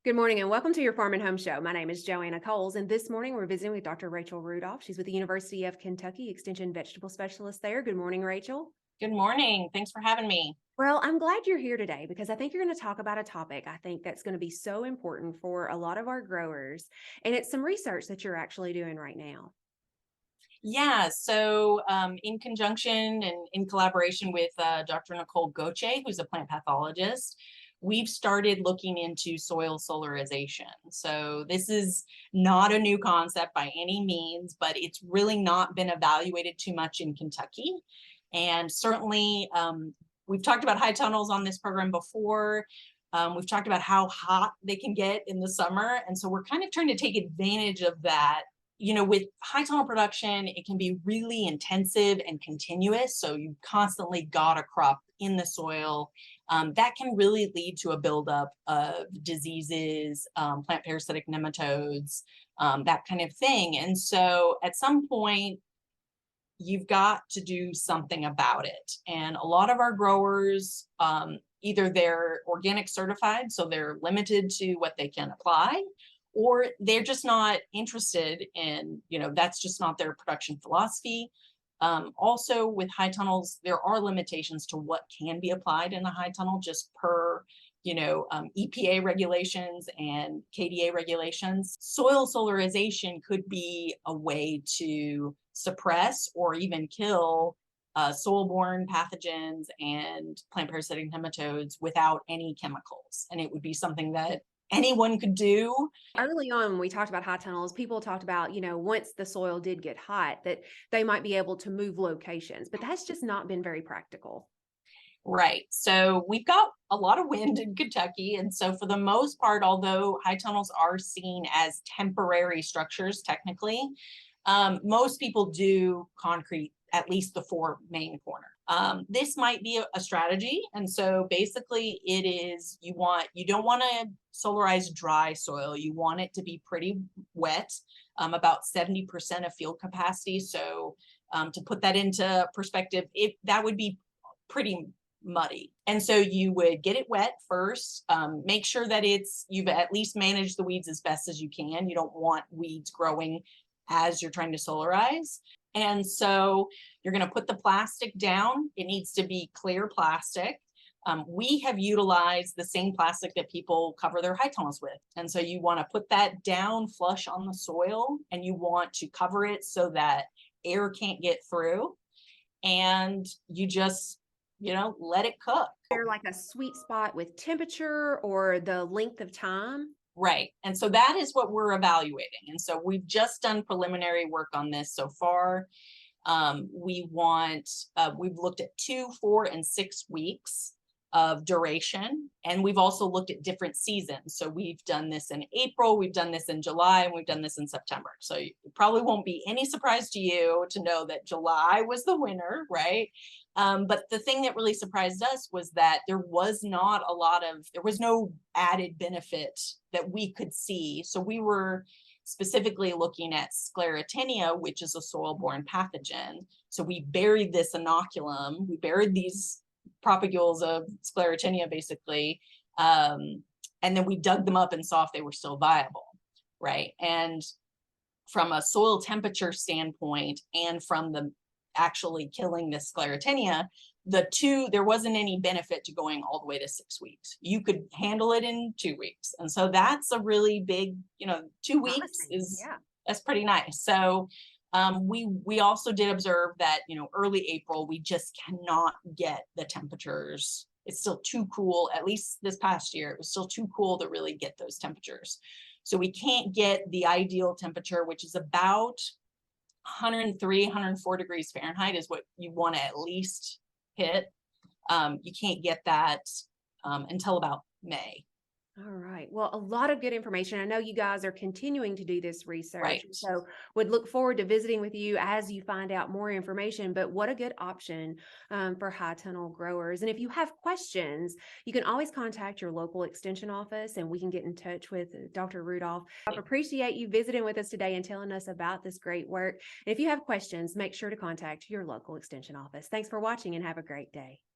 Good morning and welcome to your Farm and Home Show. My name is Joanna Coles, and this morning we're visiting with Dr. Rachel Rudolph. She's with the University of Kentucky, Extension Vegetable Specialist there. Good morning, Rachel. Good morning. Thanks for having me. Well, I'm glad you're here today because I think you're going to talk about a topic I think that's going to be so important for a lot of our growers, and it's some research that you're actually doing right now. Yeah, so in conjunction and in collaboration with Dr. Nicole Goche, who's a plant pathologist, we've started looking into soil solarization. So this is not a new concept by any means, but it's really not been evaluated too much in Kentucky. And certainly, we've talked about high tunnels on this program before. We've talked about how hot they can get in the summer. And so we're kind of trying to take advantage of that. With high tunnel production, it can be really intensive and continuous. So you've constantly got a crop in the soil. That can really lead to a buildup of diseases, plant parasitic nematodes, that kind of thing. And so at some point, you've got to do something about it. And a lot of our growers, either they're organic certified, so they're limited to what they can apply, or they're just not interested in, that's just not their production philosophy. Also with high tunnels, there are limitations to what can be applied in a high tunnel just per EPA regulations and KDA regulations. Soil solarization could be a way to suppress or even kill soil-borne pathogens and plant parasitic nematodes without any chemicals. And it would be something that anyone could do. Early on, when we talked about high tunnels, people talked about, once the soil did get hot, that they might be able to move locations, but that's just not been very practical. Right. So we've got a lot of wind in Kentucky. And so for the most part, although high tunnels are seen as temporary structures, technically, most people do concrete at least the four main corner. This might be a strategy. And so basically it is, you don't want to solarize dry soil. You want it to be pretty wet, about 70% of field capacity. So to put that into perspective, that would be pretty muddy. And so you would get it wet first, make sure that you've at least managed the weeds as best as you can. You don't want weeds growing as you're trying to solarize. And so you're going to put the plastic down. It needs to be clear plastic. We have utilized the same plastic that people cover their high tunnels with. And so you want to put that down flush on the soil, and you want to cover it so that air can't get through. And you just let it cook. There like a sweet spot with temperature or the length of time? Right. And so that is what we're evaluating. And so we've just done preliminary work on this so far. We've looked at 2, 4, and 6 weeks of duration. And we've also looked at different seasons. So we've done this in April, we've done this in July, and we've done this in September. So it probably won't be any surprise to you to know that July was the winner, right? But the thing that really surprised us was that there was no added benefit that we could see. So we were specifically looking at sclerotinia, which is a soil-borne pathogen. So we buried this inoculum, we buried these propagules of sclerotinia basically, and then we dug them up and saw if they were still viable, right? And from a soil temperature standpoint and from the actually killing this sclerotinia, there wasn't any benefit to going all the way to 6 weeks. You could handle it in 2 weeks. And so that's a really big, 2 weeks that's pretty nice. So we also did observe that, early April, we just cannot get the temperatures. It's still too cool. At least this past year, it was still too cool to really get those temperatures. So we can't get the ideal temperature, which is about 103, 104 degrees Fahrenheit is what you want to at least hit. You can't get that until about May. All right. Well, a lot of good information. I know you guys are continuing to do this research. Right. So would look forward to visiting with you as you find out more information. But what a good option for high tunnel growers. And if you have questions, you can always contact your local extension office and we can get in touch with Dr. Rudolph. I appreciate you visiting with us today and telling us about this great work. And if you have questions, make sure to contact your local extension office. Thanks for watching and have a great day.